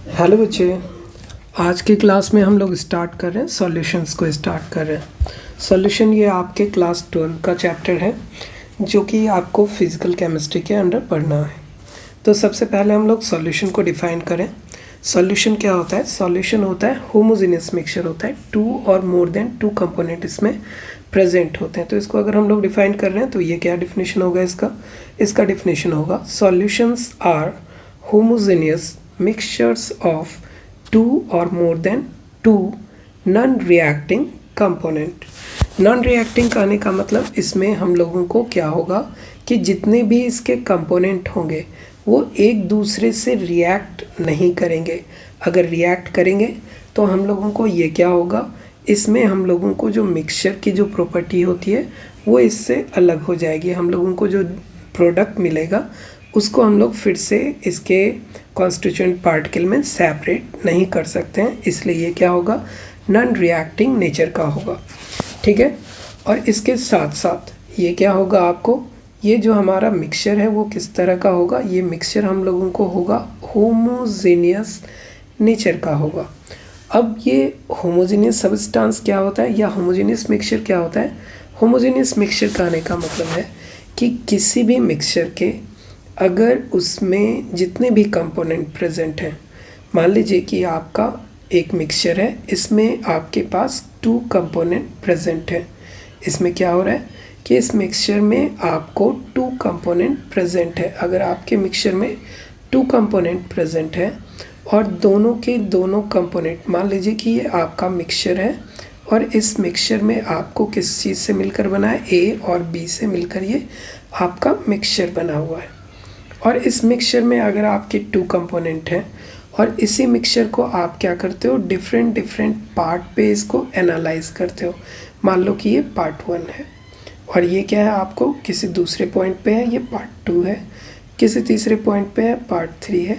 Hello बच्चे। आज की क्लास में हम लोग स्टार्ट कर रहे हैं सॉल्यूशंस को स्टार्ट कर रहे हैं। सॉल्यूशन ये आपके क्लास 12 का चैप्टर है जो कि आपको फिज़िकल केमिस्ट्री के अंडर पढ़ना है। तो सबसे पहले हम लोग सॉल्यूशन को डिफ़ाइन करें। सॉल्यूशन क्या होता है? सॉल्यूशन होता है होमोजेनियस मिक्सचर होता है, टू और मोर देन टू कंपोनेंट इसमें प्रेजेंट होते हैं। तो इसको अगर हम लोग डिफ़ाइन कर रहे हैं तो ये क्या डिफिनेशन होगा इसका डिफिनेशन होगा solutions are homogeneous mixtures of two or more than two non-reacting component। non-reacting कहने का मतलब इसमें हम लोगों को क्या होगा कि जितने भी इसके कंपोनेंट होंगे वो एक दूसरे से रिएक्ट नहीं करेंगे। अगर रिएक्ट करेंगे तो हम लोगों को ये क्या होगा, इसमें हम लोगों को जो मिक्सचर की जो प्रॉपर्टी होती है वो इससे अलग हो जाएगी। हम लोगों को जो प्रोडक्ट मिलेगा उसको हम लोग फिर से इसके कॉन्स्टिट्यूएंट पार्टिकल में सेपरेट नहीं कर सकते हैं, इसलिए ये क्या होगा, नॉन रिएक्टिंग नेचर का होगा। ठीक है। और इसके साथ साथ ये क्या होगा, आपको ये जो हमारा मिक्सचर है वो किस तरह का होगा, ये मिक्सचर हम लोगों को होगा होमोजेनियस नेचर का होगा। अब ये होमोजेनियस सब्सटेंस क्या होता है या होमोजेनियस मिक्सचर क्या होता है? होमोजेनियस मिक्सचर कहने का मतलब है कि किसी भी मिक्सचर के अगर उसमें जितने भी कंपोनेंट प्रेजेंट हैं, मान लीजिए कि आपका एक मिक्सचर है, इसमें आपके पास टू कंपोनेंट प्रेजेंट हैं। इसमें क्या हो रहा है कि इस मिक्सचर में आपको टू कंपोनेंट प्रेजेंट है। अगर आपके मिक्सचर में टू कंपोनेंट प्रेजेंट है और दोनों के दोनों कंपोनेंट, मान लीजिए कि ये आपका मिक्सचर है और इस मिक्सचर में आपको किस चीज़ से मिलकर बना है, ए और बी से मिलकर ये आपका मिक्सचर बना हुआ है। और इस मिक्सचर में अगर आपके टू कंपोनेंट हैं और इसी मिक्सचर को आप क्या करते हो, डिफरेंट पार्ट पे इसको एनालाइज करते हो। मान लो कि ये पार्ट 1 है और ये क्या है, आपको किसी दूसरे पॉइंट पे है, ये पार्ट 2 है, किसी तीसरे पॉइंट पे है, पार्ट 3 है।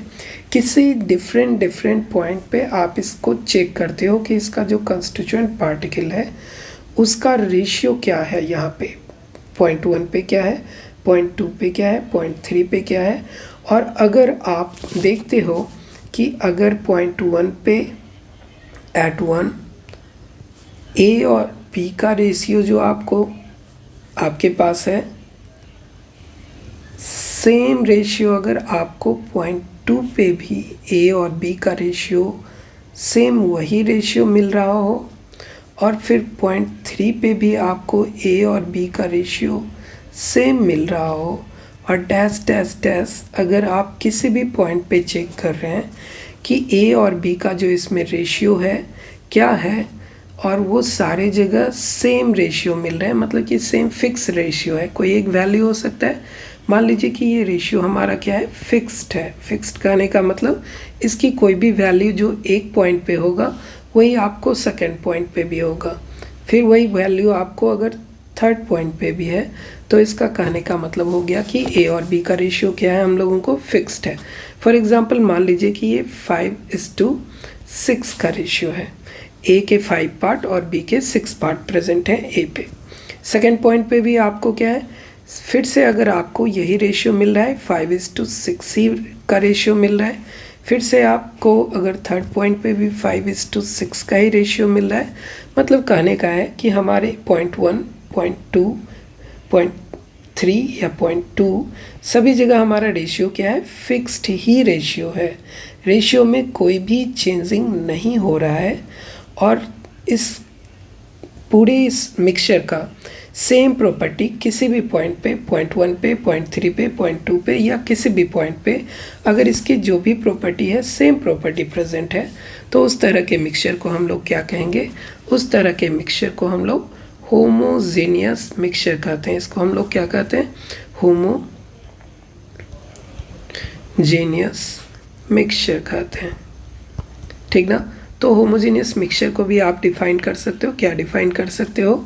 किसी डिफरेंट पॉइंट पे आप इसको चेक करते हो कि इसका जो कंस्टिट्यूएंट पार्टिकल है उसका रेशियो क्या है। यहाँ पे पॉइंट 1 पे क्या है, पॉइंट 2 पे क्या है, पॉइंट 3 पे क्या है। और अगर आप देखते हो कि अगर पॉइंट 1 पे एट 1 ए और बी का रेशियो जो आपके पास है, सेम रेशियो अगर आपको पॉइंट 2 पे भी ए और बी का रेशियो सेम वही रेशियो मिल रहा हो और फिर पॉइंट 3 पे भी आपको ए और बी का रेशियो सेम मिल रहा हो और डैश डैश डैश अगर आप किसी भी पॉइंट पे चेक कर रहे हैं कि ए और बी का जो इसमें रेशियो है क्या है और वो सारे जगह सेम रेशियो मिल रहा है, मतलब कि सेम फिक्स रेशियो है। कोई एक वैल्यू हो सकता है, मान लीजिए कि ये रेशियो हमारा क्या है, फिक्स्ड है। फिक्स्ड कहने का मतलब इसकी कोई भी वैल्यू जो एक पॉइंट पे होगा वही आपको सेकेंड पॉइंट पे भी होगा, फिर वही वैल्यू आपको अगर थर्ड पॉइंट पे भी है। तो इसका कहने का मतलब हो गया कि ए और बी का रेशियो क्या है, हम लोगों को फिक्स्ड है। फॉर एग्जांपल मान लीजिए कि ये 5:6 का रेशियो है, ए के 5 पार्ट और बी के 6 पार्ट प्रेजेंट हैं ए पे। सेकेंड पॉइंट पे भी आपको क्या है, फिर से अगर आपको यही रेशियो मिल रहा है, 5:6 ही का रेशियो मिल रहा है, फिर से आपको अगर थर्ड पॉइंट पे भी 5:6 का ही रेशियो मिल रहा है, मतलब कहने का है कि हमारे पॉइंट 1, पॉइंट 2, पॉइंट 3 या पॉइंट 2 सभी जगह हमारा रेशियो क्या है, फिक्स्ड ही रेशियो है। रेशियो में कोई भी चेंजिंग नहीं हो रहा है और इस पूरे इस मिक्सचर का सेम प्रॉपर्टी किसी भी पॉइंट पे, पॉइंट 1 पे, पॉइंट 3 पे, पॉइंट 2 पे या किसी भी पॉइंट पे अगर इसकी जो भी प्रॉपर्टी है सेम प्रॉपर्टी प्रेजेंट है तो उस तरह के मिक्सचर को हम लोग क्या कहेंगे, उस तरह के मिक्सचर को हम लोग होमोजेनियस मिक्सचर कहते हैं। इसको हम लोग क्या कहते हैं, होमोजेनियस मिक्सचर कहते हैं। ठीक ना। तो होमोजेनियस मिक्सचर को भी आप डिफाइन कर सकते हो। क्या डिफाइन कर सकते हो?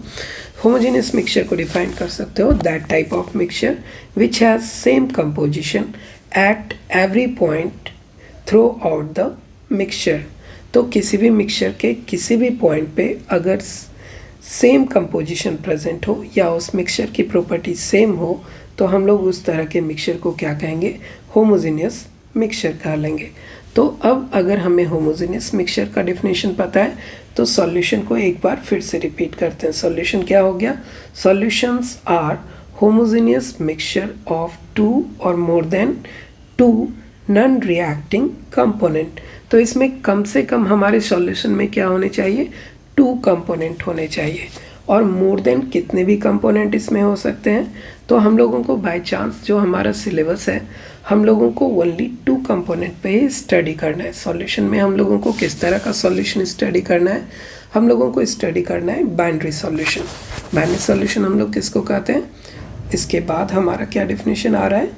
होमोजेनियस मिक्सचर को डिफाइन कर सकते हो, that type of mixture which has same composition at every point through out the mixture. तो किसी भी मिक्सचर के किसी भी पॉइंट पे अगर सेम कंपोजिशन प्रेजेंट हो या उस मिक्सचर की प्रॉपर्टी सेम हो तो हम लोग उस तरह के मिक्सचर को क्या कहेंगे, होमोजेनियस मिक्सचर कह लेंगे। तो अब अगर हमें होमोजेनियस मिक्सचर का डेफिनेशन पता है तो सॉल्यूशन को एक बार फिर से रिपीट करते हैं। सॉल्यूशन क्या हो गया? Solutions are homogeneous mixture of two और more than two non reacting component. तो इसमें कम से कम हमारे सॉल्यूशन में क्या होने चाहिए? 2 कंपोनेंट होने चाहिए। और मोर देन कितने भी कंपोनेंट इसमें हो सकते हैं? तो हम लोगों को बाय चांस जो हमारा सिलेबस है, हम लोगों को ओनली 2 कंपोनेंट पे ही स्टडी करना है। सॉल्यूशन में हम लोगों को किस तरह का सॉल्यूशन स्टडी करना है? हम लोगों को स्टडी करना है बाइनरी सॉल्यूशन। बाइनरी सॉल्यूशन हम लोग किसको कहते हैं? इसके बाद हमारा क्या डेफिनेशन आ रहा है?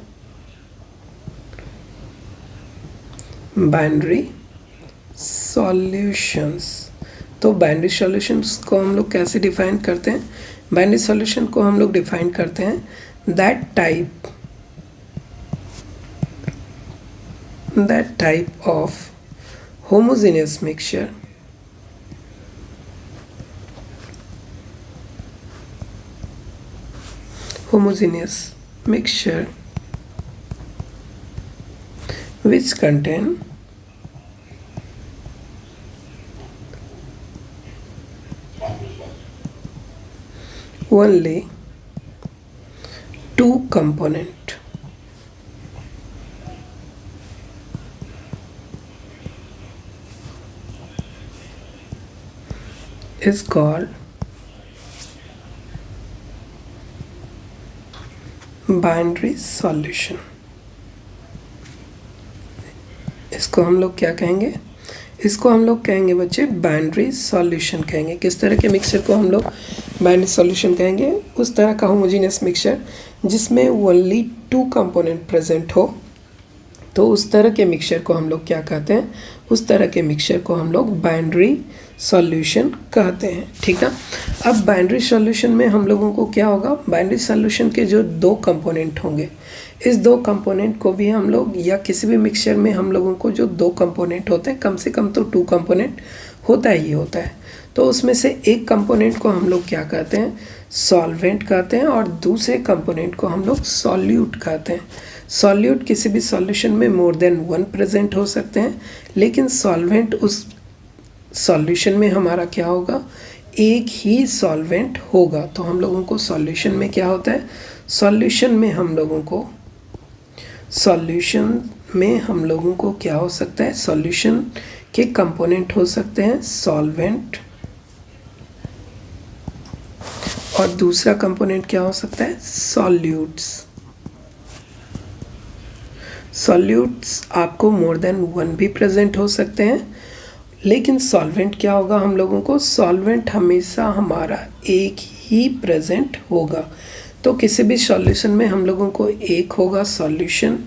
Binary solutions. तो बाइनरी सॉल्यूशंस को हम लोग कैसे डिफाइन करते हैं? बाइनरी सॉल्यूशन को हम लोग डिफाइन करते हैं that type of homogeneous mixture which contain only 2 component is called binary solution. इसको हम लोग क्या कहेंगे? इसको हम लोग कहेंगे बच्चे बाइनरी सॉल्यूशन कहेंगे। किस तरह के मिक्सचर को हम लोग बाइनरी सॉल्यूशन कहेंगे? उस तरह का होमोजेनियस मिक्सचर जिसमें ओनली 2 कंपोनेंट प्रेजेंट हो, तो उस तरह के मिक्सचर को हम लोग क्या कहते हैं? उस तरह के मिक्सचर को हम लोग बाइनरी सॉल्यूशन कहते हैं। ठीक है। अब बाइनरी सॉल्यूशन में हम लोगों को क्या होगा? बाइनरी सॉल्यूशन के जो 2 कंपोनेंट होंगे, इस 2 कंपोनेंट को भी हम लोग, या किसी भी मिक्सचर में हम लोगों को जो 2 कंपोनेंट होते हैं, कम से कम तो 2 कंपोनेंट होता ही होता है, तो उसमें से एक कंपोनेंट को हम लोग क्या कहते हैं? सॉल्वेंट कहते हैं, और दूसरे कंपोनेंट को हम लोग सॉल्यूट कहते हैं। सॉल्यूट किसी भी सॉल्यूशन में मोर देन 1 प्रेजेंट हो सकते हैं, लेकिन सॉल्वेंट उस सॉल्यूशन में हमारा क्या होगा? एक ही सॉल्वेंट होगा। तो हम लोगों को सॉल्यूशन में क्या होता है? सॉल्यूशन में हम लोगों को क्या हो सकता है? सॉल्यूशन के कंपोनेंट हो सकते हैं सॉल्वेंट, और दूसरा कंपोनेंट क्या हो सकता है? सॉल्यूट्स। सॉल्यूट्स आपको मोर देन 1 भी प्रेजेंट हो सकते हैं, लेकिन सॉल्वेंट क्या होगा हम लोगों को? सॉल्वेंट हमेशा हमारा एक ही प्रेजेंट होगा। तो किसी भी सॉल्यूशन में हम लोगों को एक होगा सॉल्यूशन,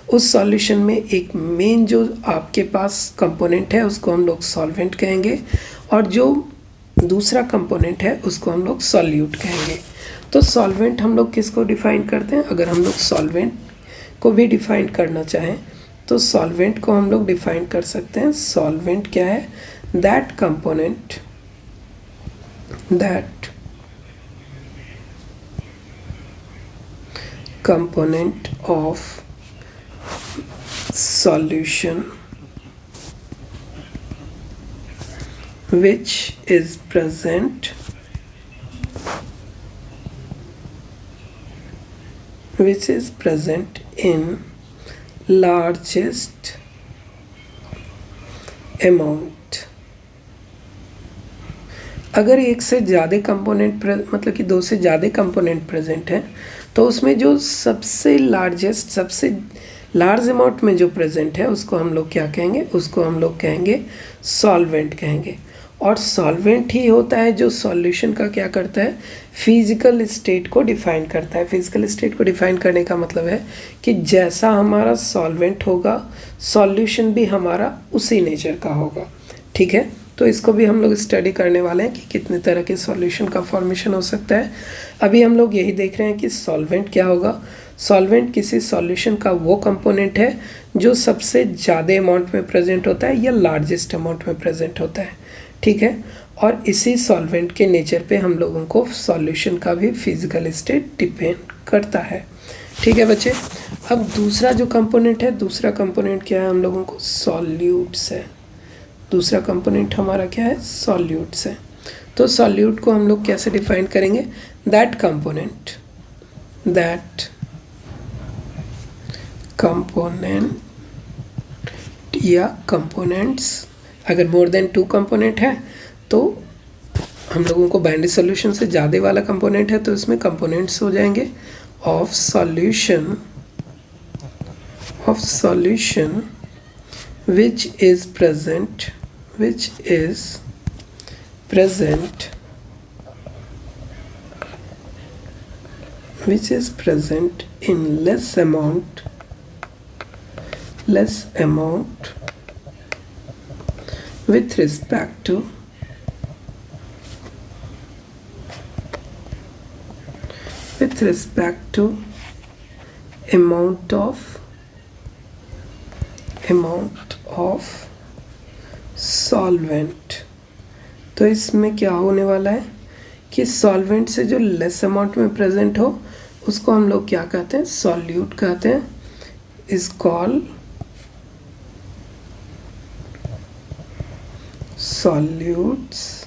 उस सॉल्यूशन में एक मेन जो आपके पास कंपोनेंट है उसको हम लोग सॉल्वेंट कहेंगे, और जो दूसरा कंपोनेंट है उसको हम लोग सॉल्यूट कहेंगे। तो सॉल्वेंट हम लोग किसको डिफाइन करते हैं? अगर हम लोग सॉल्वेंट को भी डिफाइन करना चाहें तो सॉल्वेंट को हम लोग डिफाइन कर सकते हैं। सॉल्वेंट क्या है? That component of solution which is present in largest amount। अगर एक से ज़्यादा कंपोनेंट मतलब कि 2 से ज़्यादा कंपोनेंट प्रेजेंट है, तो उसमें जो सबसे लार्ज अमाउंट में जो प्रेजेंट है उसको हम लोग क्या कहेंगे? उसको हम लोग कहेंगे सॉल्वेंट कहेंगे। और सॉल्वेंट ही होता है जो सॉल्यूशन का क्या करता है? फिजिकल स्टेट को डिफाइन करता है। फिजिकल स्टेट को डिफाइन करने का मतलब है कि जैसा हमारा सॉल्वेंट होगा, सॉल्यूशन भी हमारा उसी नेचर का होगा। ठीक है। तो इसको भी हम लोग स्टडी करने वाले हैं कि कितने तरह के सॉल्यूशन का फॉर्मेशन हो सकता है। अभी हम लोग यही देख रहे हैं कि सॉल्वेंट क्या होगा। सॉल्वेंट किसी सॉल्यूशन का वो कंपोनेंट है जो सबसे ज़्यादा अमाउंट में प्रेजेंट होता है या लार्जेस्ट अमाउंट में प्रेजेंट होता है। ठीक है। और इसी सॉल्वेंट के नेचर पे हम लोगों को सॉल्यूशन का भी फिजिकल स्टेट डिपेंड करता है। ठीक है बच्चे। अब दूसरा जो कंपोनेंट है, दूसरा कंपोनेंट क्या है हम लोगों को, सॉल्यूट्स है। दूसरा कंपोनेंट हमारा क्या है, सॉल्यूट्स है। तो सॉल्यूट को हम लोग कैसे डिफाइन करेंगे, दैट कंपोनेंट या कंपोनेंट्स, अगर मोर देन 2 कंपोनेंट है तो हम लोगों को बाइनरी सॉल्यूशन से ज़्यादा वाला कंपोनेंट है तो इसमें कंपोनेंट्स हो जाएंगे of solution which is present in less amount with respect to amount of solvent। तो इसमें क्या होने वाला है कि सॉल्वेंट से जो लेस अमाउंट में प्रेजेंट हो उसको हम लोग क्या कहते हैं, सॉल्यूट कहते हैं। Is called solutes.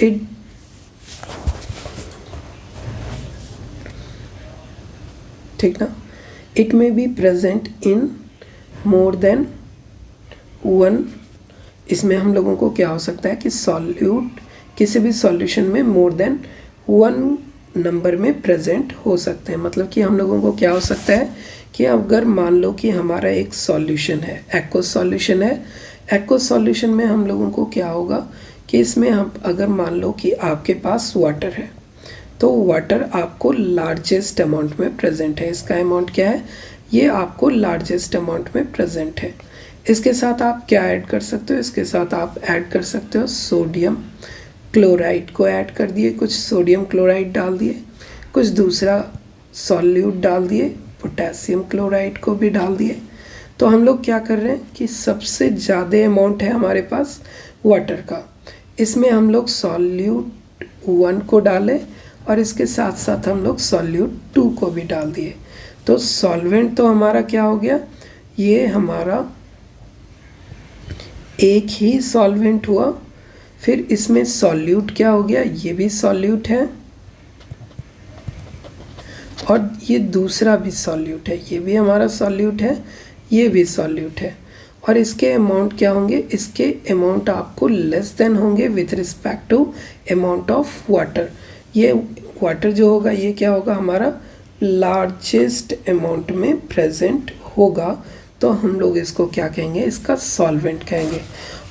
इट ठीक ना, it may be present in more than 1। इसमें हम लोगों को क्या हो सकता है कि सॉल्यूट किसी भी सॉल्यूशन में मोर देन 1 नंबर में प्रेजेंट हो सकते हैं। मतलब कि हम लोगों को क्या हो सकता है कि अगर मान लो कि हमारा एक सॉल्यूशन है, एक्वस सॉल्यूशन है, एक्वस सॉल्यूशन में हम लोगों को क्या होगा कि इसमें हम अगर मान लो कि आपके पास वाटर है तो वाटर आपको लार्जेस्ट अमाउंट में प्रेजेंट है। इसका अमाउंट क्या है, ये आपको लार्जेस्ट अमाउंट में प्रेजेंट है। इसके साथ आप क्या ऐड कर सकते हो, इसके साथ आप ऐड कर सकते हो सोडियम क्लोराइड को ऐड कर दिए, कुछ सोडियम क्लोराइड डाल दिए, कुछ दूसरा सॉल्यूट डाल दिए, पोटेशियम क्लोराइड को भी डाल दिए। तो हम लोग क्या कर रहे हैं कि सबसे ज़्यादा अमाउंट है हमारे पास वाटर का, इसमें हम लोग सॉल्यूट 1 को डालें और इसके साथ साथ हम लोग सॉल्यूट 2 को भी डाल दिए। तो सॉल्वेंट तो हमारा क्या हो गया, ये हमारा एक ही सॉल्वेंट हुआ। फिर इसमें सॉल्यूट क्या हो गया, ये भी सॉल्यूट है और ये दूसरा भी सॉल्यूट है, ये भी हमारा सॉल्यूट है, ये भी सॉल्यूट है। और इसके अमाउंट क्या होंगे, इसके अमाउंट आपको लेस देन होंगे with respect to amount of water. ये वाटर जो होगा ये क्या होगा, हमारा लार्जेस्ट अमाउंट में प्रेजेंट होगा। तो हम लोग इसको क्या कहेंगे, इसका सॉल्वेंट कहेंगे।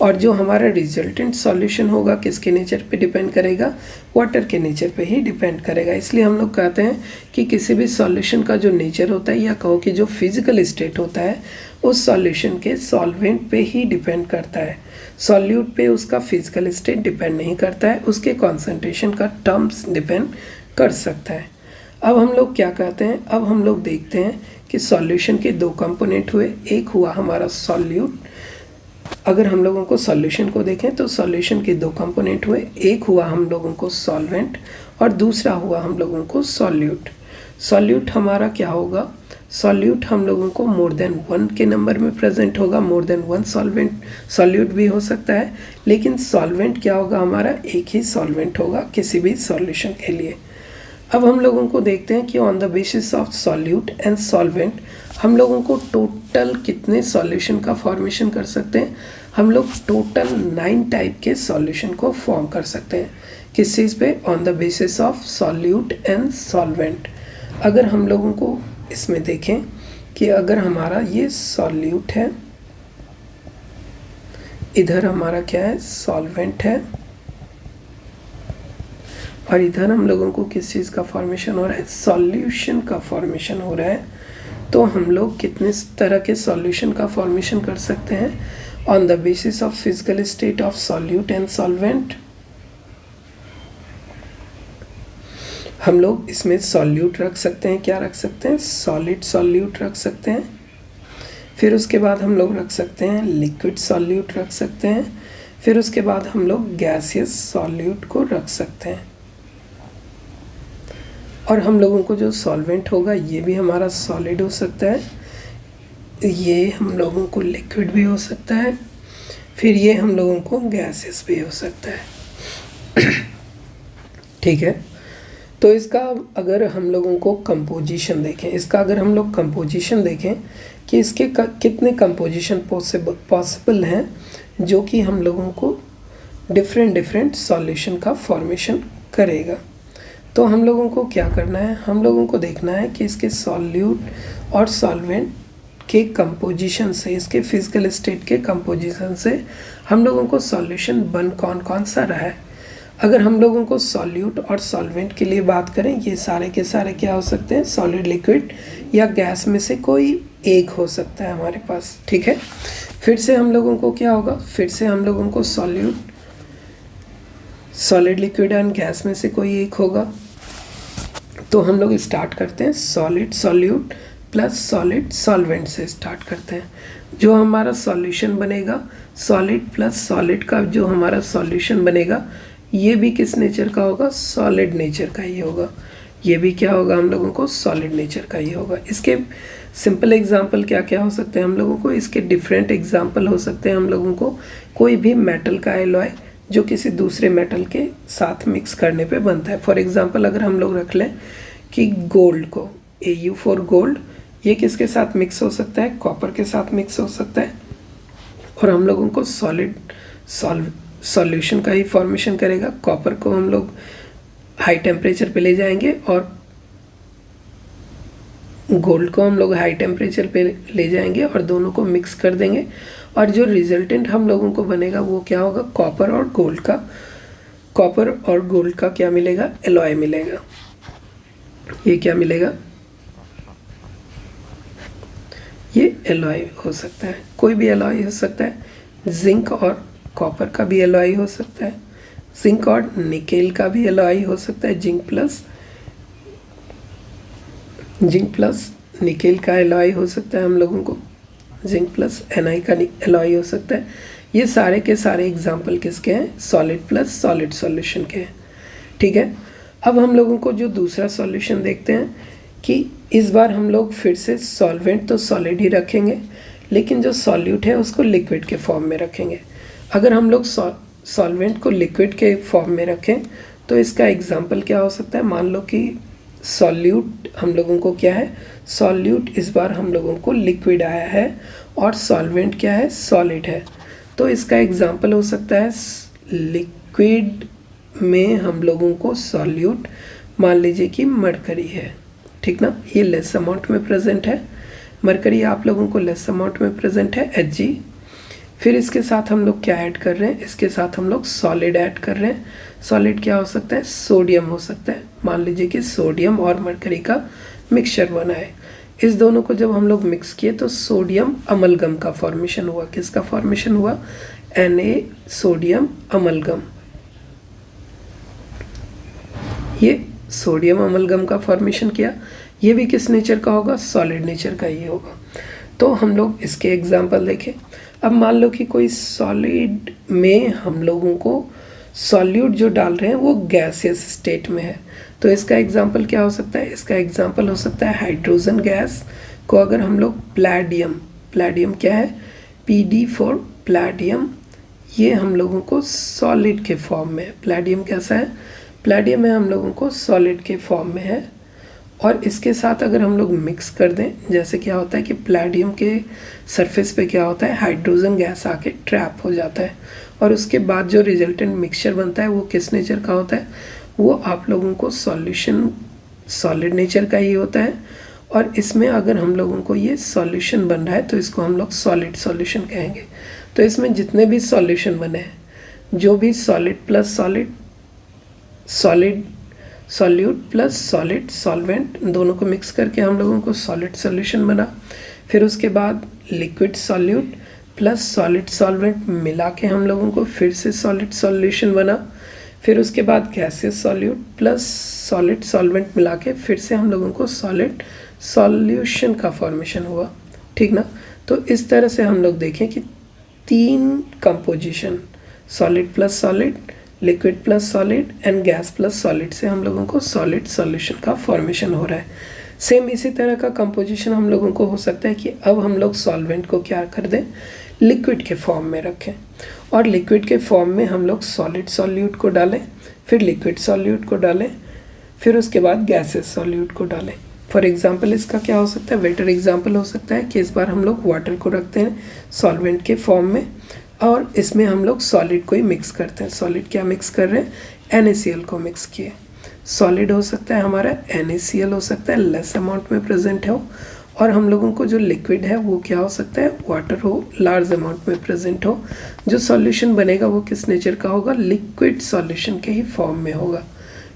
और जो हमारा रिजल्टेंट सॉल्यूशन होगा किसके नेचर पे डिपेंड करेगा, वाटर के नेचर पे ही डिपेंड करेगा। इसलिए हम लोग कहते हैं कि किसी भी सॉल्यूशन का जो नेचर होता है या कहो कि जो फिजिकल स्टेट होता है उस सॉल्यूशन के सॉल्वेंट पे ही डिपेंड करता है। सॉल्यूट पे उसका फिजिकल स्टेट डिपेंड नहीं करता है, उसके कॉन्सेंट्रेशन का टर्म्स डिपेंड कर सकता है। अब हम लोग क्या कहते हैं, अब हम लोग देखते हैं कि सॉल्यूशन के 2 कंपोनेंट हुए, एक हुआ हमारा सॉल्यूट। अगर हम लोगों को सॉल्यूशन को देखें तो सॉल्यूशन के 2 कंपोनेंट हुए, एक हुआ हम लोगों को सॉल्वेंट और दूसरा हुआ हम लोगों को सॉल्यूट। सॉल्यूट हमारा क्या होगा, सॉल्यूट हम लोगों को मोर देन 1 के नंबर में प्रेजेंट होगा, मोर देन 1 सॉल्यूट भी हो सकता है, लेकिन सॉल्वेंट क्या होगा, हमारा एक ही सॉल्वेंट होगा किसी भी सॉल्यूशन के लिए। अब हम लोगों को देखते हैं कि on the basis of solute and solvent हम लोगों को टोटल कितने सॉल्यूशन का फॉर्मेशन कर सकते हैं, हम लोग टोटल 9 टाइप के सॉल्यूशन को फॉर्म कर सकते हैं। किस चीज़ पे, on the basis of solute and solvent. अगर हम लोगों को इसमें देखें कि अगर हमारा ये सॉल्यूट है, इधर हमारा क्या है, सॉल्वेंट है, और इधर हम लोगों को किस चीज़ का फॉर्मेशन हो रहा है, सॉल्यूशन का फॉर्मेशन हो रहा है। तो हम लोग कितने तरह के सॉल्यूशन का फॉर्मेशन कर सकते हैं on the basis of physical state of solute and solvent. हम लोग इसमें सॉल्यूट रख सकते हैं, क्या रख सकते हैं, सॉलिड सॉल्यूट रख सकते हैं। फिर उसके बाद हम लोग रख सकते हैं लिक्विड सॉल्यूट रख सकते हैं। फिर उसके बाद हम लोग गैसियस सॉल्यूट को रख सकते हैं। और हम लोगों को जो सॉल्वेंट होगा ये भी हमारा सॉलिड हो सकता है, ये हम लोगों को लिक्विड भी हो सकता है, फिर ये हम लोगों को गैसेस भी हो सकता है। ठीक है, तो इसका अगर हम लोगों को कंपोजिशन देखें, इसका अगर हम लोग कंपोजिशन देखें कि इसके कितने कंपोजिशन पॉसिबल हैं जो कि हम लोगों को डिफरेंट सॉल्यूशन का फॉर्मेशन करेगा। तो हम लोगों को क्या करना है, हम लोगों को देखना है कि इसके सॉल्यूट और सॉल्वेंट के कंपोजिशन से, इसके फिजिकल स्टेट के कंपोजिशन से हम लोगों को सॉल्यूशन बन कौन कौन सा रहा है। अगर हम लोगों को सॉल्यूट और सॉल्वेंट के लिए बात करें, ये सारे के सारे क्या हो सकते हैं, सॉलिड, लिक्विड या गैस में से कोई एक हो सकता है हमारे पास। ठीक है, फिर से हम लोगों को क्या होगा, फिर से हम लोगों को solute, solid, liquid and gas में से कोई एक होगा। तो हम लोग स्टार्ट करते हैं solid solute plus solid solvent से स्टार्ट करते हैं। जो हमारा सॉल्यूशन बनेगा, सॉलिड प्लस सॉलिड का जो हमारा सॉल्यूशन बनेगा, ये भी किस नेचर का होगा, सॉलिड नेचर का ही होगा। ये भी क्या होगा, हम लोगों को सॉलिड नेचर का ही होगा। इसके सिंपल एग्जांपल क्या क्या हो सकते हैं हम लोगों को, इसके डिफरेंट एग्जांपल हो सकते हैं हम लोगों को। कोई भी मेटल का एलॉय जो किसी दूसरे मेटल के साथ मिक्स करने पे बनता है। फॉर एग्जांपल अगर हम लोग रख लें कि गोल्ड को, Au फॉर गोल्ड, ये किसके साथ मिक्स हो सकता है, कॉपर के साथ मिक्स हो सकता है, और हम लोगों को सॉलिड सॉल्यूशन का ही फॉर्मेशन करेगा। कॉपर को हम लोग हाई टेम्परेचर पे ले जाएंगे और गोल्ड को हम लोग हाई टेम्परेचर पे ले जाएंगे और दोनों को मिक्स कर देंगे, और जो रिजल्टेंट हम लोगों को बनेगा वो क्या होगा, कॉपर और गोल्ड का क्या मिलेगा, एलॉय मिलेगा। ये क्या मिलेगा, ये एलॉय हो सकता है, कोई भी एलॉय हो सकता है। जिंक और कॉपर का भी एलॉय हो सकता है, जिंक और निकेल का भी एलॉय हो सकता है, जिंक प्लस निकेल का एलॉय हो सकता है हम लोगों को, जिंक प्लस Ni का एलॉय हो सकता है। ये सारे के सारे एग्जाम्पल किसके हैं, सॉलिड प्लस सॉलिड सॉल्यूशन के हैं। ठीक है, अब हम लोगों को जो दूसरा सॉल्यूशन देखते हैं कि इस बार हम लोग फिर से सॉल्वेंट तो सॉलिड ही रखेंगे, लेकिन जो सॉल्यूट है उसको लिक्विड के फॉर्म में रखेंगे। अगर हम लोग सॉल्वेंट को लिक्विड के फॉर्म में रखें तो इसका एग्जाम्पल क्या हो सकता है, मान लो कि सॉल्यूट हम लोगों को क्या है, सॉल्यूट इस बार हम लोगों को लिक्विड आया है और सॉल्वेंट क्या है, सॉलिड है। तो इसका एग्जाम्पल हो सकता है लिक्विड में हम लोगों को सॉल्यूट, मान लीजिए कि मरकरी है, ठीक ना, ये लेस अमाउंट में प्रेजेंट है, मरकरी आप लोगों को लेस अमाउंट में प्रेजेंट है, Hg। फिर इसके साथ हम लोग क्या ऐड कर रहे हैं, इसके साथ हम लोग सॉलिड ऐड कर रहे हैं। सॉलिड क्या हो सकता है, सोडियम हो सकता है। मान लीजिए कि सोडियम और मरकरी का मिक्सचर बना है। इस दोनों को जब हम लोग मिक्स किए तो सोडियम अमलगम का फॉर्मेशन हुआ। किसका फॉर्मेशन हुआ, Na सोडियम अमलगम। ये सोडियम अमलगम का फॉर्मेशन किया, ये भी किस नेचर का होगा, सॉलिड नेचर का ही होगा। तो हम लोग इसके एग्जाम्पल देखें। अब मान लो कि कोई सॉलिड में हम लोगों को सॉल्यूट जो डाल रहे हैं वो गैसियस स्टेट में है, तो इसका एग्जाम्पल क्या हो सकता है, इसका एग्जाम्पल हो सकता है हाइड्रोजन गैस को अगर हम लोग प्लैडियम क्या है, Pd फॉर प्लैडियम, ये हम लोगों को सॉलिड के फॉर्म में है। प्लैडियम कैसा है, प्लैडियम है हम लोगों को सॉलिड के फॉर्म में है, और इसके साथ अगर हम लोग मिक्स कर दें, जैसे क्या होता है कि प्लैडियम के सरफेस पे क्या होता है, हाइड्रोजन गैस आके ट्रैप हो जाता है, और उसके बाद जो रिजल्टेंट मिक्सचर बनता है वो किस नेचर का होता है, वो आप लोगों को सॉल्यूशन सॉलिड नेचर का ही होता है। और इसमें अगर हम लोगों को ये सॉल्यूशन बन रहा है तो इसको हम लोग सॉलिड सॉल्यूशन कहेंगे। तो इसमें जितने भी सॉल्यूशन बने हैं, जो भी solid plus solute plus solid solvent, दोनों को मिक्स करके हम लोगों को सॉलिड सॉल्यूशन बना। फिर उसके बाद liquid solute plus solid solvent मिला के हम लोगों को फिर से सॉलिड सॉल्यूशन बना। फिर उसके बाद gaseous solute plus solid solvent मिला के फिर से हम लोगों को सॉलिड सॉल्यूशन का फॉर्मेशन हुआ, ठीक ना। तो इस तरह से हम लोग देखें कि 3 composition, solid plus solid, liquid plus solid and gas plus solid से हम लोगों को सॉलिड सॉल्यूशन का फॉर्मेशन हो रहा है। सेम इसी तरह का कंपोजिशन हम लोगों को हो सकता है कि अब हम लोग सॉल्वेंट को क्या कर दें, लिक्विड के फॉर्म में रखें, और लिक्विड के फॉर्म में हम लोग सॉलिड सॉल्यूट को डालें, फिर लिक्विड सॉल्यूट को डालें, फिर उसके बाद गैसेस सॉल्यूट को डालें। फॉर एग्जांपल इसका क्या हो सकता है, बेटर एग्जांपल हो सकता है कि इस बार हम लोग वाटर को रखते हैं सॉल्वेंट के फॉर्म में और इसमें हम लोग सॉलिड को ही मिक्स करते हैं। सॉलिड क्या मिक्स कर रहे हैं, NaCl को मिक्स किए। सॉलिड हो सकता है हमारा NaCl हो सकता है, लेस अमाउंट में प्रेजेंट हो, और हम लोगों को जो लिक्विड है वो क्या हो सकता है, वाटर हो, लार्ज अमाउंट में प्रेजेंट हो। जो सॉल्यूशन बनेगा वो किस नेचर का होगा, लिक्विड सॉल्यूशन के ही फॉर्म में होगा।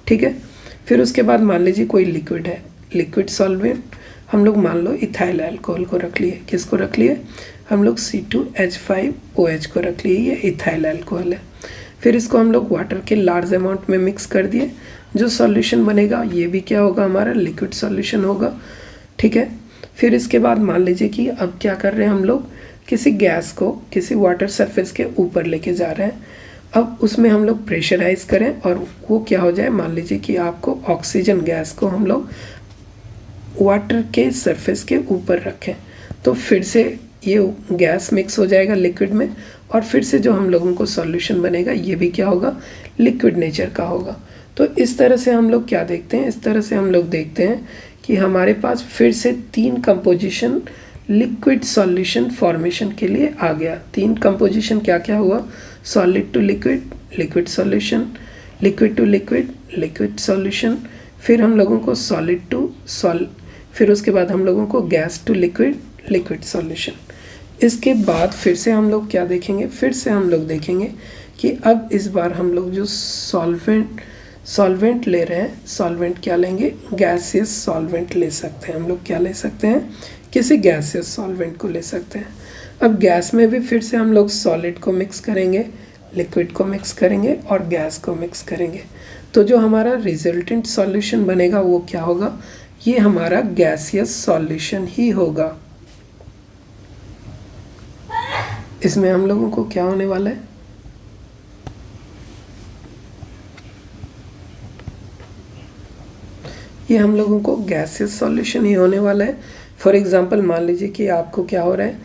ठीक है, फिर उसके बाद मान लीजिए कोई लिक्विड है, लिक्विड सॉल्वेंट हम लोग मान लो इथाइल अल्कोहल को रख लिए। किसको रख लिए, हम लोग C2H5OH को रख लिए, ये इथाइल अल्कोहल है। फिर इसको हम लोग वाटर के लार्ज अमाउंट में मिक्स कर दिए। जो सॉल्यूशन बनेगा ये भी क्या होगा, हमारा लिक्विड सॉल्यूशन होगा। ठीक है, फिर इसके बाद मान लीजिए कि अब क्या कर रहे हैं हम लोग, किसी गैस को किसी वाटर सरफेस के ऊपर लेके जा रहे हैं। अब उसमें हम लोग प्रेशराइज करें और वो क्या हो जाए, मान लीजिए कि आपको ऑक्सीजन गैस को हम लोग वाटर के सरफेस के ऊपर रखें, तो फिर से ये गैस मिक्स हो जाएगा लिक्विड में, और फिर से जो हम लोगों को सॉल्यूशन बनेगा ये भी क्या होगा, लिक्विड नेचर का होगा। तो इस तरह से हम लोग क्या देखते हैं, इस तरह से हम लोग देखते हैं कि हमारे पास फिर से 3 कंपोजिशन लिक्विड सॉल्यूशन फॉर्मेशन के लिए आ गया। 3 कंपोजिशन क्या क्या हुआ, solid to liquid, liquid solution, liquid to liquid, liquid solution, फिर हम लोगों को सॉलिड टू फिर उसके बाद हम लोगों को gas to liquid, liquid solution. इसके बाद फिर से हम लोग क्या देखेंगे, फिर से हम लोग देखेंगे कि अब इस बार हम लोग जो सॉल्वेंट ले रहे हैं, सॉल्वेंट क्या लेंगे, गैसियस सॉल्वेंट ले सकते हैं। हम लोग क्या ले सकते हैं, किसी गैसियस सॉल्वेंट को ले सकते हैं। अब गैस में भी फिर से हम लोग सॉलिड को मिक्स करेंगे, लिक्विड को मिक्स करेंगे और गैस को मिक्स करेंगे। तो जो हमारा रिजल्टेंट सॉल्यूशन बनेगा वो क्या होगा, ये हमारा गैसियस सॉल्यूशन ही होगा। इसमें हम लोगों को क्या होने वाला है, ये हम लोगों को गैसियस सॉल्यूशन ही होने वाला है। फॉर एग्जांपल मान लीजिए कि आपको क्या हो रहा है,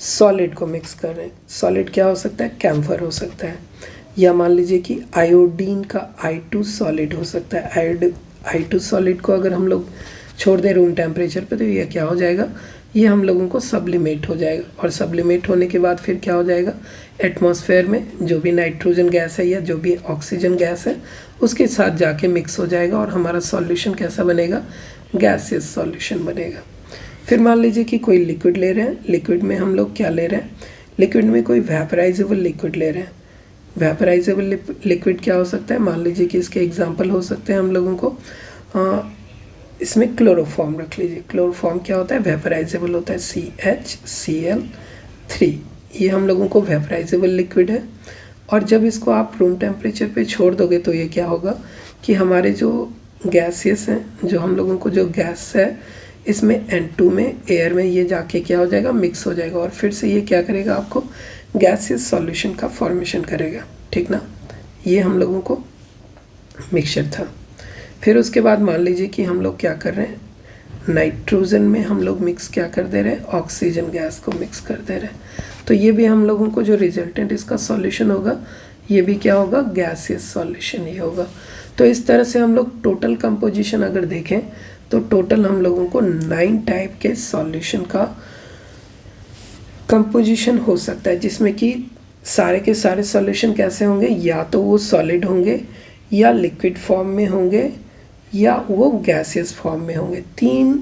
सॉलिड को मिक्स कर रहे हैं। सॉलिड क्या हो सकता है, कैम्फर हो सकता है, या मान लीजिए कि आयोडीन का I2 सॉलिड हो सकता है। I2 सॉलिड को अगर हम लोग छोड़ दें रूम टेम्परेचर पे तो ये क्या हो जाएगा, ये हम लोगों को सब्लिमेट हो जाएगा, और सब्लिमेट होने के बाद फिर क्या हो जाएगा, एटमॉस्फेयर में जो भी नाइट्रोजन गैस है या जो भी ऑक्सीजन गैस है उसके साथ जाके मिक्स हो जाएगा, और हमारा सॉल्यूशन कैसा बनेगा, गैसियस सॉल्यूशन बनेगा। फिर मान लीजिए कि कोई लिक्विड ले रहे हैं, लिक्विड में हम लोग क्या ले रहे हैं, लिक्विड में कोई वेपराइजेबल लिक्विड ले रहे हैं। वेपराइजेबल लिक्विड क्या हो सकता है, मान लीजिए कि इसके एग्जांपल हो सकते हैं हम लोगों को इसमें क्लोरोफॉर्म रख लीजिए। क्लोरोफॉर्म क्या होता है, वेपराइजेबल होता है, CHCl3, ये हम लोगों को वेपराइजेबल लिक्विड है। और जब इसको आप रूम टेम्परेचर पे छोड़ दोगे तो ये क्या होगा कि हमारे जो गैसेस हैं, जो हम लोगों को जो गैस है इसमें N2 में, एयर में ये जाके क्या हो जाएगा, मिक्स हो जाएगा, और फिर से ये क्या करेगा, आपको गैसियस सॉल्यूशन का फॉर्मेशन करेगा। ठीक ना, ये हम लोगों को मिक्सचर था। फिर उसके बाद मान लीजिए कि हम लोग क्या कर रहे हैं, नाइट्रोजन में हम लोग मिक्स क्या कर दे रहे हैं, ऑक्सीजन गैस को मिक्स कर दे रहे हैं। तो ये भी हम लोगों को जो रिजल्टेंट इसका सॉल्यूशन होगा ये भी क्या होगा, गैसियस सॉल्यूशन ही होगा। तो इस तरह से हम लोग टोटल कंपोजिशन अगर देखें तो टोटल हम लोगों को 9 टाइप के सॉल्यूशन का कंपोजिशन हो सकता है, जिसमें कि सारे के सारे सॉल्यूशन कैसे होंगे, या तो वो सॉलिड होंगे, या लिक्विड फॉर्म में होंगे, या वो गैसियस फॉर्म में होंगे। 3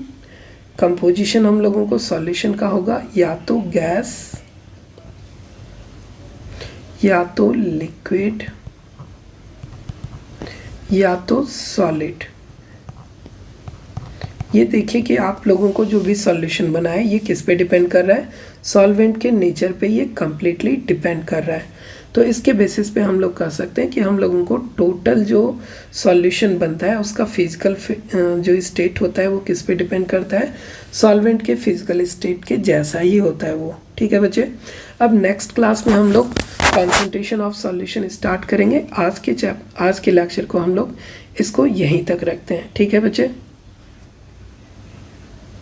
कंपोजिशन हम लोगों को सॉल्यूशन का होगा, या तो गैस, या तो लिक्विड, या तो सॉलिड। ये देखिए कि आप लोगों को जो भी सॉल्यूशन बना है ये किस पे डिपेंड कर रहा है, सॉल्वेंट के नेचर पे ये कम्प्लीटली डिपेंड कर रहा है। तो इसके बेसिस पे हम लोग कह सकते हैं कि हम लोगों को टोटल जो सॉल्यूशन बनता है उसका फिजिकल जो स्टेट होता है वो किस पे डिपेंड करता है, सॉल्वेंट के फिजिकल स्टेट के जैसा ही होता है वो। ठीक है बच्चे। अब नेक्स्ट क्लास में हम लोग कॉन्सेंट्रेशन ऑफ सॉल्यूशन स्टार्ट करेंगे। आज के लेक्चर को हम लोग इसको यहीं तक रखते हैं, ठीक है बच्चे।